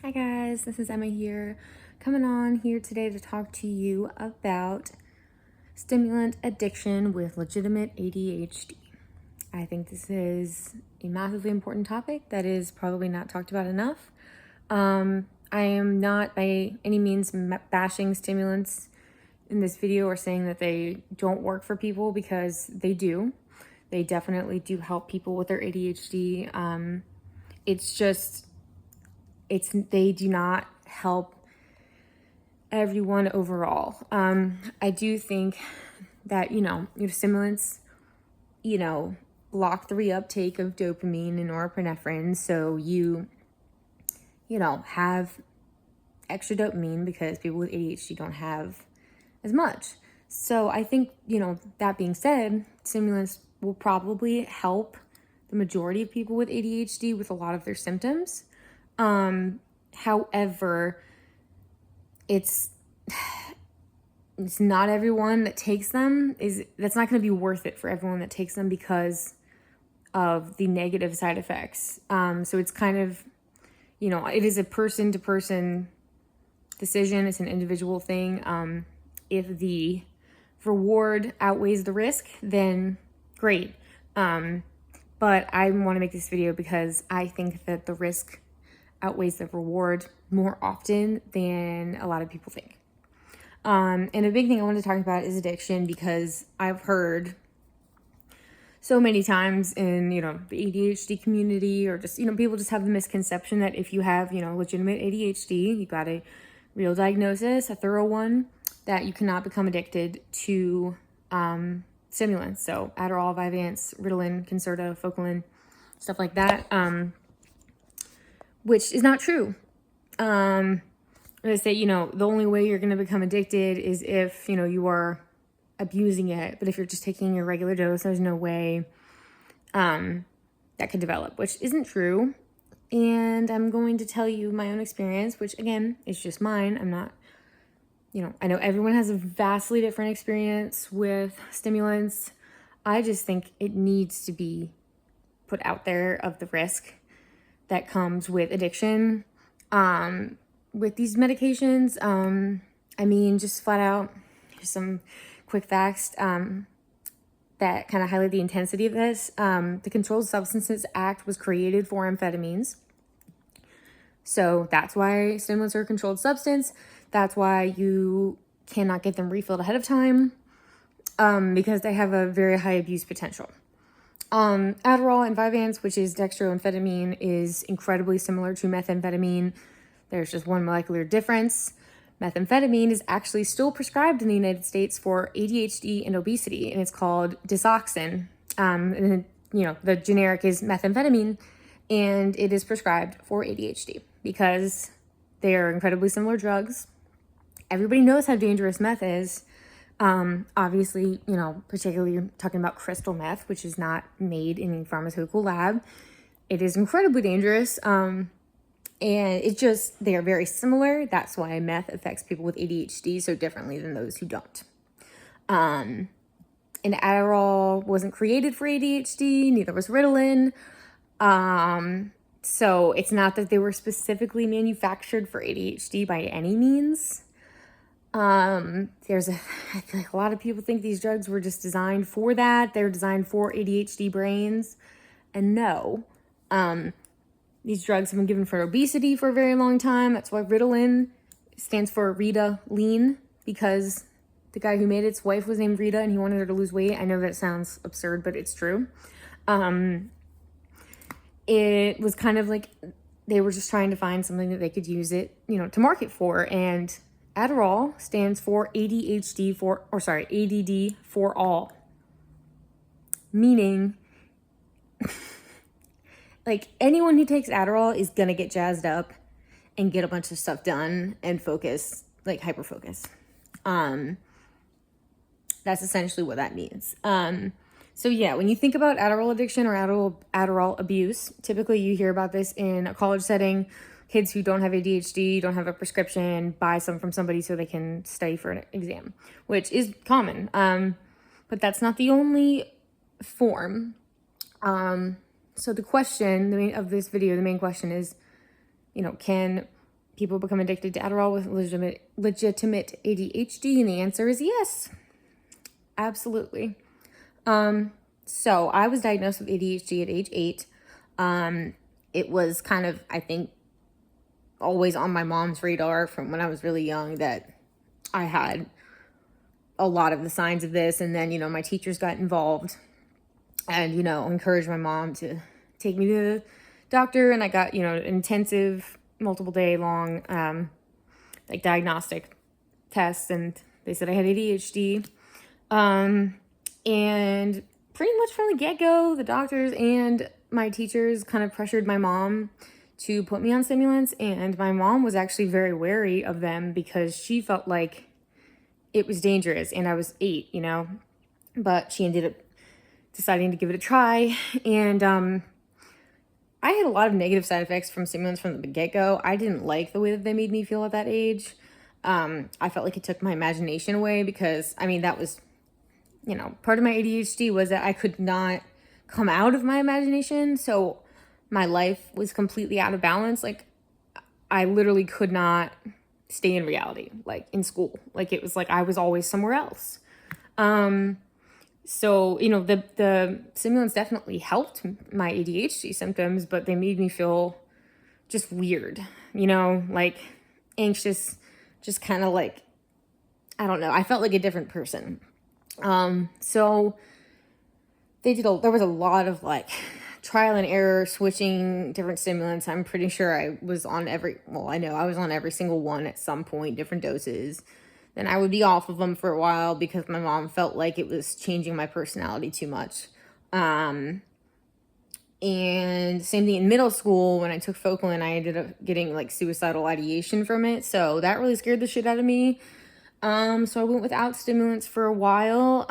Hi guys, this is Emma here, coming on here today to talk to you about stimulant addiction with legitimate ADHD. I think this is a massively important topic that is probably not talked about enough. I am not by any means bashing stimulants in this video or saying that they don't work for people, because they do. They definitely do help people with their ADHD. They do not help everyone overall. I do think that, your stimulants, block the reuptake of dopamine and norepinephrine. So you have extra dopamine because people with ADHD don't have as much. So I think, that being said, stimulants will probably help the majority of people with ADHD with a lot of their symptoms. However, it's not everyone that takes them. That's not going to be worth it for everyone that takes them because of the negative side effects. So it's kind of, it is a person to person decision. It's an individual thing. If the reward outweighs the risk, then great. But I want to make this video because I think that the risk outweighs the reward more often than a lot of people think. And a big thing I want to talk about is addiction, because I've heard so many times in, the ADHD community, or just, people just have the misconception that if you have, legitimate ADHD, you got a real diagnosis, a thorough one, that you cannot become addicted to stimulants. So Adderall, Vyvanse, Ritalin, Concerta, Focalin, stuff like that. Which is not true. I say, the only way you're going to become addicted is if, you are abusing it. But if you're just taking your regular dose, there's no way that could develop, which isn't true. And I'm going to tell you my own experience, which again, is just mine. I'm not, I know everyone has a vastly different experience with stimulants. I just think it needs to be put out there of the risk that comes with addiction with these medications. Just flat out, here's some quick facts that kind of highlight the intensity of this. The Controlled Substances Act was created for amphetamines. So that's why stimulants are a controlled substance. That's why you cannot get them refilled ahead of time, because they have a very high abuse potential. Adderall and Vyvanse, which is dextroamphetamine, is incredibly similar to methamphetamine. There's just one molecular difference. Methamphetamine is actually still prescribed in the United States for ADHD and obesity, and it's called Disoxin. The generic is methamphetamine, and it is prescribed for ADHD because they are incredibly similar drugs. Everybody knows how dangerous meth is. Obviously, particularly talking about crystal meth, which is not made in a pharmaceutical lab. It is incredibly dangerous. And they are very similar. That's why meth affects people with ADHD so differently than those who don't. And Adderall wasn't created for ADHD, neither was Ritalin. So it's not that they were specifically manufactured for ADHD by any means. I feel like a lot of people think these drugs were just designed for that. They're designed for ADHD brains. And no, these drugs have been given for obesity for a very long time. That's why Ritalin stands for Rita-Lean, because the guy who made its wife was named Rita and he wanted her to lose weight. I know that sounds absurd, but it's true. It was kind of like they were just trying to find something that they could use it, to market for. And Adderall stands for ADD for all. Meaning, like, anyone who takes Adderall is going to get jazzed up and get a bunch of stuff done and focus, like hyperfocus. That's essentially what that means. So yeah, when you think about Adderall addiction or Adderall abuse, typically you hear about this in a college setting. Kids who don't have ADHD, don't have a prescription, buy some from somebody so they can study for an exam, which is common. But that's not the only form. So the question of this video, the main question is, can people become addicted to Adderall with legitimate ADHD? And the answer is yes, absolutely. So I was diagnosed with ADHD at age 8. It was kind of, I think, always on my mom's radar from when I was really young that I had a lot of the signs of this. And then, my teachers got involved and, encouraged my mom to take me to the doctor. And I got, intensive, multiple day long, diagnostic tests. And they said I had ADHD. And pretty much from the get-go, the doctors and my teachers kind of pressured my mom to put me on stimulants. And my mom was actually very wary of them because she felt like it was dangerous. And I was 8, but she ended up deciding to give it a try. And I had a lot of negative side effects from stimulants from the get-go. I didn't like the way that they made me feel at that age. I felt like it took my imagination away because, that was, part of my ADHD was that I could not come out of my imagination. So my life was completely out of balance. Like, I literally could not stay in reality, like in school. Like, it was like I was always somewhere else. So, the stimulants definitely helped my ADHD symptoms, but they made me feel just weird, like anxious, just kind of like, I don't know. I felt like a different person. So there was a lot of trial and error, switching different stimulants. I'm pretty sure I was on I know I was on every single one at some point, different doses. Then I would be off of them for a while because my mom felt like it was changing my personality too much. And same thing in middle school when I took Focalin, I ended up getting suicidal ideation from it. So that really scared the shit out of me. So I went without stimulants for a while.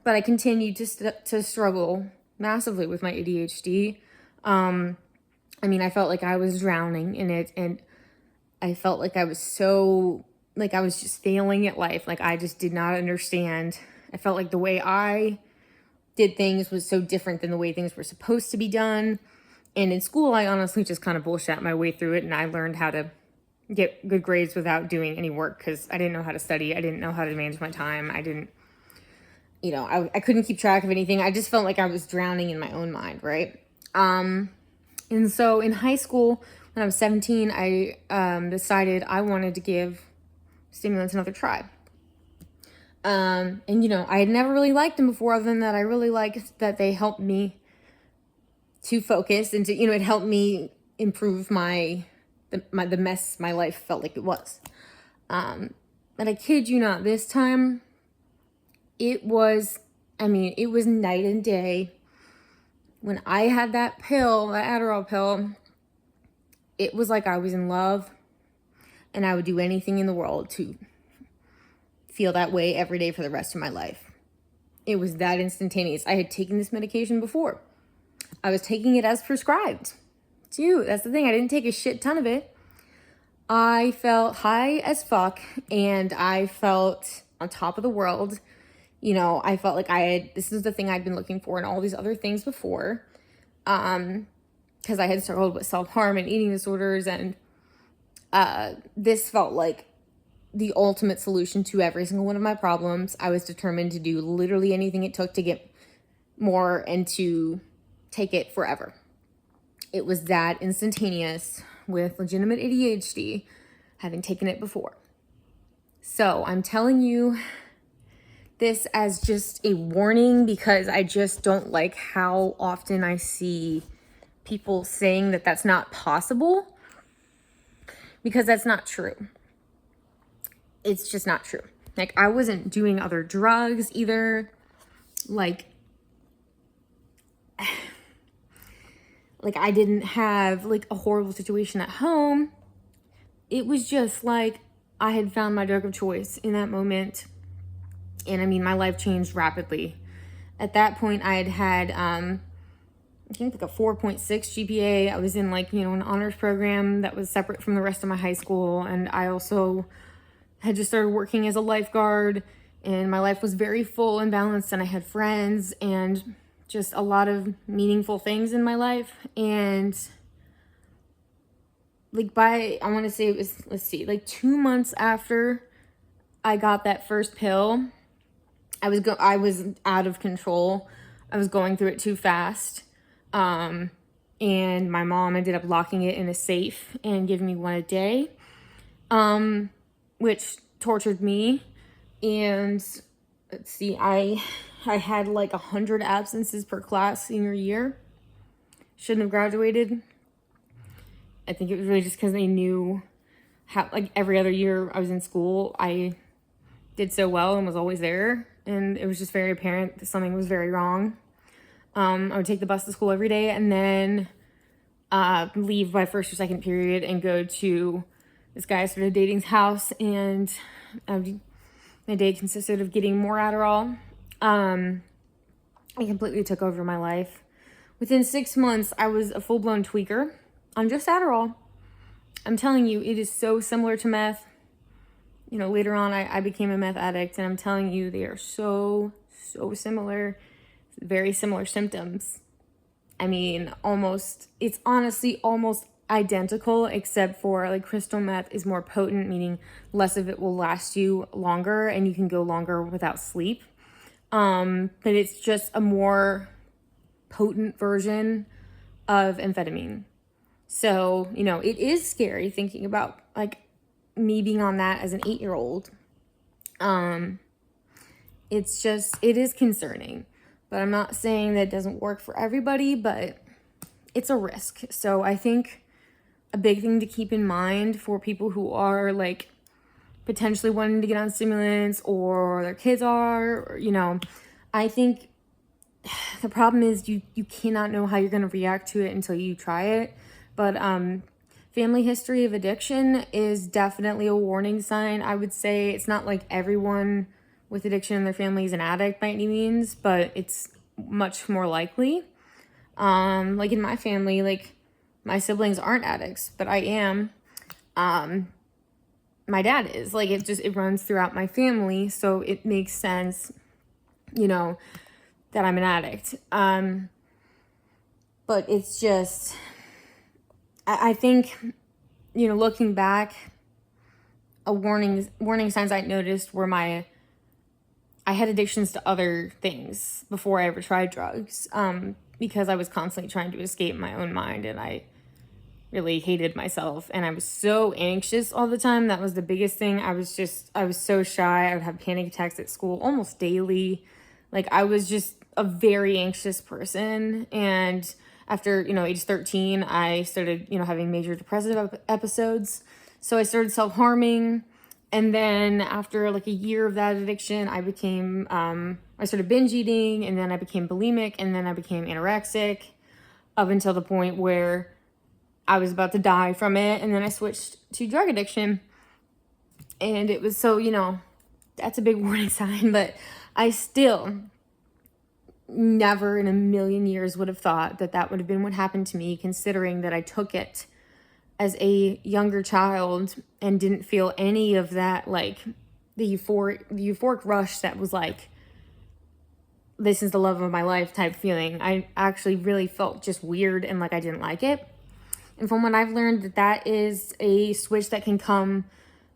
But I continued to struggle massively with my ADHD. I felt like I was drowning in it, and I felt like I was I was just failing at life. Like, I just did not understand. I felt like the way I did things was so different than the way things were supposed to be done. And in school, I honestly just kind of bullshit my way through it, and I learned how to get good grades without doing any work because I didn't know how to study. I didn't know how to manage my time. I didn't, I couldn't keep track of anything. I just felt like I was drowning in my own mind, right? And so in high school, when I was 17, I decided I wanted to give stimulants another try. And I had never really liked them before, other than that I really liked that they helped me to focus and to, it helped me improve the mess my life felt like it was. And I kid you not, this time it was night and day. When I had that pill, that Adderall pill, it was like I was in love, and I would do anything in the world to feel that way every day for the rest of my life. It was that instantaneous. I had taken this medication before. I was taking it as prescribed. Too. That's the thing. I didn't take a shit ton of it. I felt high as fuck, and I felt on top of the world. I felt like this is the thing I'd been looking for in all these other things before. Because I had struggled with self-harm and eating disorders, and this felt like the ultimate solution to every single one of my problems. I was determined to do literally anything it took to get more and to take it forever. It was that instantaneous with legitimate ADHD, having taken it before. So I'm telling you this as just a warning, because I just don't like how often I see people saying that that's not possible, because that's not true. It's just not true. I wasn't doing other drugs either. I didn't have a horrible situation at home. It was just I had found my drug of choice in that moment. And my life changed rapidly. At that point, I had I think a 4.6 GPA. I was in an honors program that was separate from the rest of my high school. And I also had just started working as a lifeguard, and my life was very full and balanced, and I had friends and just a lot of meaningful things in my life. And like I want to say it was, let's see, like 2 months after I got that first pill, I was out of control. I was going through it too fast. And my mom ended up locking it in a safe and giving me one a day, which tortured me. And let's see, I had like 100 absences per class senior year. Shouldn't have graduated. I think it was really just because they knew how, like, every other year I was in school, I did so well and was always there. And it was just very apparent that something was very wrong. I would take the bus to school every day and then leave by first or second period and go to this guy I started dating's house. And my day consisted of getting more Adderall. It completely took over my life. Within 6 months, I was a full-blown tweaker on just Adderall. I'm telling you, it is so similar to meth. You know, later on, I became a meth addict, and I'm telling you, they are so similar. Very similar symptoms. I mean, it's honestly almost identical, except for like crystal meth is more potent, meaning less of it will last you longer and you can go longer without sleep. But it's just a more potent version of amphetamine. So, you know, it is scary thinking about like me being on that as an 8-year-old. It is concerning. But I'm not saying that it doesn't work for everybody, but it's a risk. So I think a big thing to keep in mind for people who are like potentially wanting to get on stimulants, or their kids are, or, you know, I think the problem is you cannot know how you're going to react to it until you try it. But family history of addiction is definitely a warning sign. I would say it's not like everyone with addiction in their family is an addict by any means, but it's much more likely. Like in my family, like my siblings aren't addicts, but I am. My dad is. Like it runs throughout my family, so it makes sense, you know, that I'm an addict. But it's just, I think, you know, looking back, warning signs I noticed were I had addictions to other things before I ever tried drugs, because I was constantly trying to escape my own mind, and I really hated myself, and I was so anxious all the time. That was the biggest thing. I was so shy. I would have panic attacks at school almost daily. Like I was just a very anxious person. And after, you know, age 13, I started, you know, having major depressive episodes. So I started self-harming. And then after like a year of that addiction, I started binge eating, and then I became bulimic, and then I became anorexic, up until the point where I was about to die from it. And then I switched to drug addiction. And it was so, you know, that's a big warning sign. But I still never in a million years would have thought that would have been what happened to me, considering that I took it as a younger child and didn't feel any of that, like the euphoric rush that was like, this is the love of my life type feeling. I actually really felt just weird and like I didn't like it. And from what I've learned, that is a switch that can come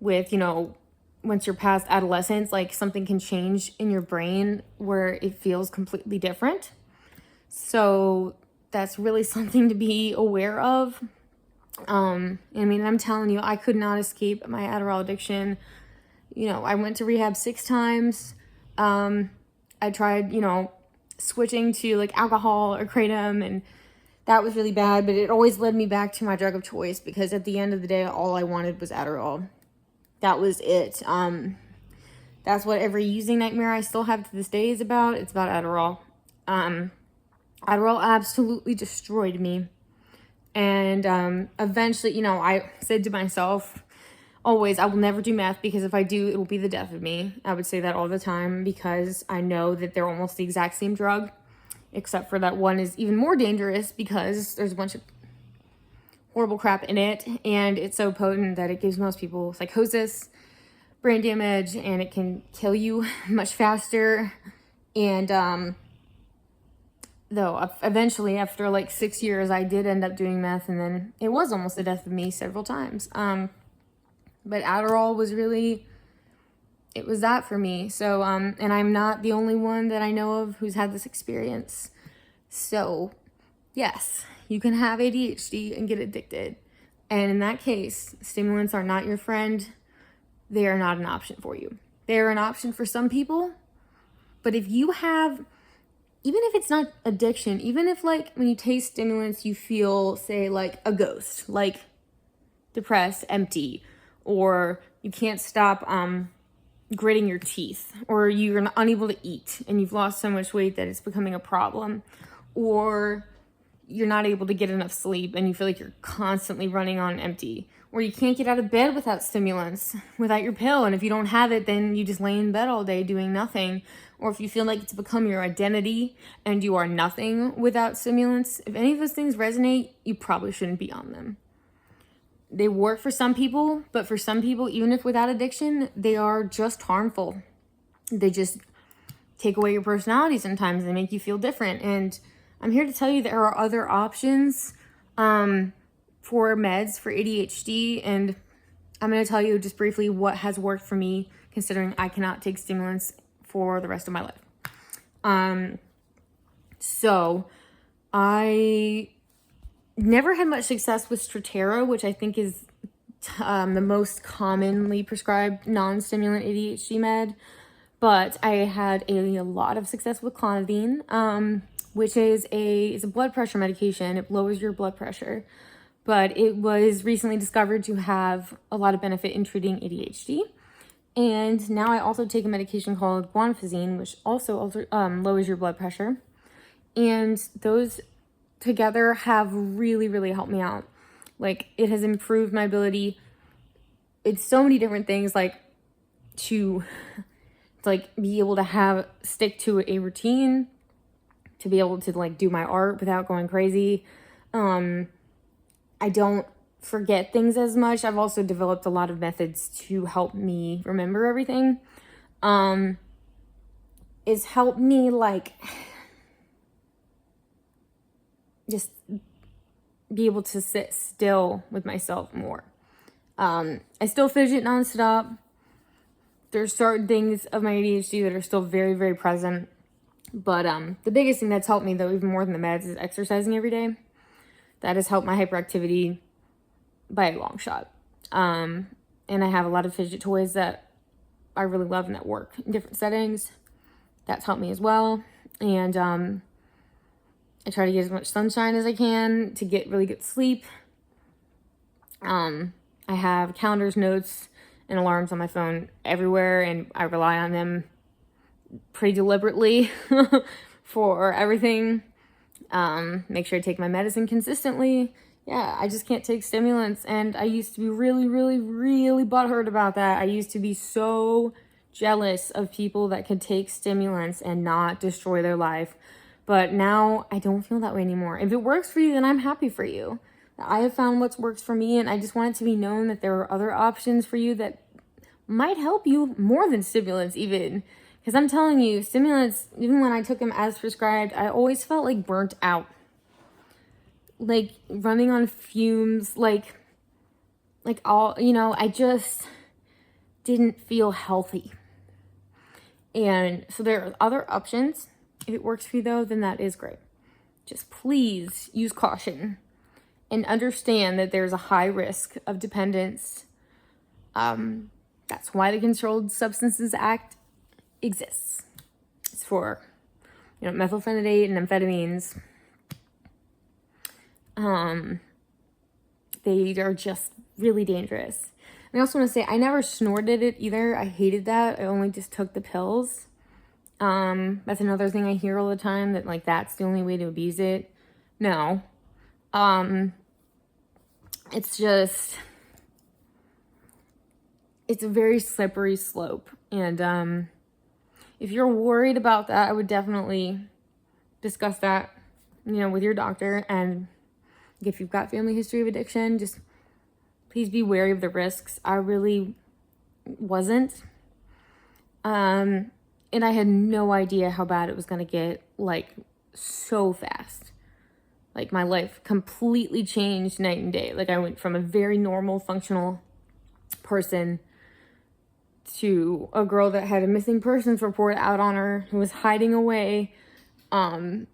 with, you know, once you're past adolescence, like something can change in your brain where it feels completely different. So that's really something to be aware of. I mean, I'm telling you, I could not escape my Adderall addiction. You know, I went to rehab 6 times. I tried, you know, switching to like alcohol or kratom, and that was really bad, but it always led me back to my drug of choice, because at the end of the day, all I wanted was Adderall. That was it. That's what every using nightmare I still have to this day is about. It's about Adderall. Adderall absolutely destroyed me. And eventually, you know, I said to myself, always, I will never do meth, because if I do, it will be the death of me. I would say that all the time, because I know that they're almost the exact same drug, except for that one is even more dangerous because there's a bunch of horrible crap in it, and it's so potent that it gives most people psychosis, brain damage, and it can kill you much faster. And though eventually after like 6 years, I did end up doing meth, and then it was almost the death of me several times. But Adderall was really, it was that for me. So, and I'm not the only one that I know of who's had this experience. So yes, you can have ADHD and get addicted. And in that case, stimulants are not your friend. They are not an option for you. They are an option for some people. But if you have, even if it's not addiction, even if like when you taste stimulants, you feel, say, like a ghost, like depressed, empty, or you can't stop gritting your teeth, or you're unable to eat and you've lost so much weight that it's becoming a problem, or you're not able to get enough sleep and you feel like you're constantly running on empty, or you can't get out of bed without stimulants, without your pill, and if you don't have it, then you just lay in bed all day doing nothing, or if you feel like it's become your identity and you are nothing without stimulants, if any of those things resonate, you probably shouldn't be on them. They work for some people, but for some people, even if without addiction, they are just harmful. They just take away your personality sometimes. They make you feel different. And I'm here to tell you there are other options for meds for ADHD. And I'm going to tell you just briefly what has worked for me, considering I cannot take stimulants for the rest of my life. So I never had much success with Strattera, which I think is the most commonly prescribed non-stimulant ADHD med. But I had a lot of success with clonidine, which is a blood pressure medication. It lowers your blood pressure. But it was recently discovered to have a lot of benefit in treating ADHD. And now I also take a medication called guanfacine, which also lowers your blood pressure. And those together have really, really helped me out. Like, it has improved my ability. It's so many different things, like to like be able to stick to a routine, to be able to like do my art without going crazy. I don't forget things as much. I've also developed a lot of methods to help me remember everything. It's helped me like just be able to sit still with myself more. I still fidget nonstop. There's certain things of my ADHD that are still very, very present. But the biggest thing that's helped me, though, even more than the meds, is exercising every day. That has helped my hyperactivity by a long shot. And I have a lot of fidget toys that I really love and that work in different settings. That's helped me as well. And I try to get as much sunshine as I can to get really good sleep. I have calendars, notes, and alarms on my phone everywhere, and I rely on them pretty deliberately for everything. Make sure I take my medicine consistently. Yeah, I just can't take stimulants, and I used to be really, really, really butthurt about that. I used to be so jealous of people that could take stimulants and not destroy their life. But now I don't feel that way anymore. If it works for you, then I'm happy for you. I have found what works for me, and I just want it to be known that there are other options for you that might help you more than stimulants even. Because I'm telling you, stimulants, even when I took them as prescribed, I always felt like burnt out. Like running on fumes, like all, I just didn't feel healthy. And so there are other options. If it works for you, though, then that is great. Just please use caution and understand that there's a high risk of dependence. That's why the Controlled Substances Act exists. It's for, methylphenidate and amphetamines. They are just really dangerous. And I also want to say, I never snorted it either. I hated that. I only just took the pills. That's another thing I hear all the time, that like that's the only way to abuse it. No. It's a very slippery slope. And if you're worried about that, I would definitely discuss that, with your doctor. And if you've got family history of addiction, just please be wary of the risks. I really wasn't. And I had no idea how bad it was going to get, like so fast. Like, my life completely changed night and day. Like, I went from a very normal, functional person to a girl that had a missing persons report out on her, who was hiding away in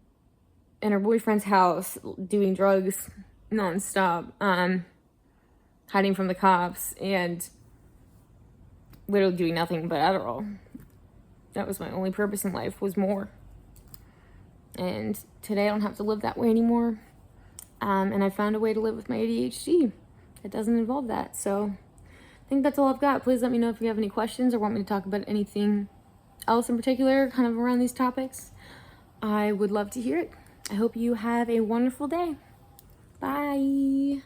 her boyfriend's house, doing drugs nonstop, hiding from the cops, and literally doing nothing but Adderall. That was my only purpose in life, was more. And today I don't have to live that way anymore. And I found a way to live with my ADHD. It doesn't involve that. So I think that's all I've got. Please let me know if you have any questions or want me to talk about anything else in particular, kind of around these topics. I would love to hear it. I hope you have a wonderful day. Bye.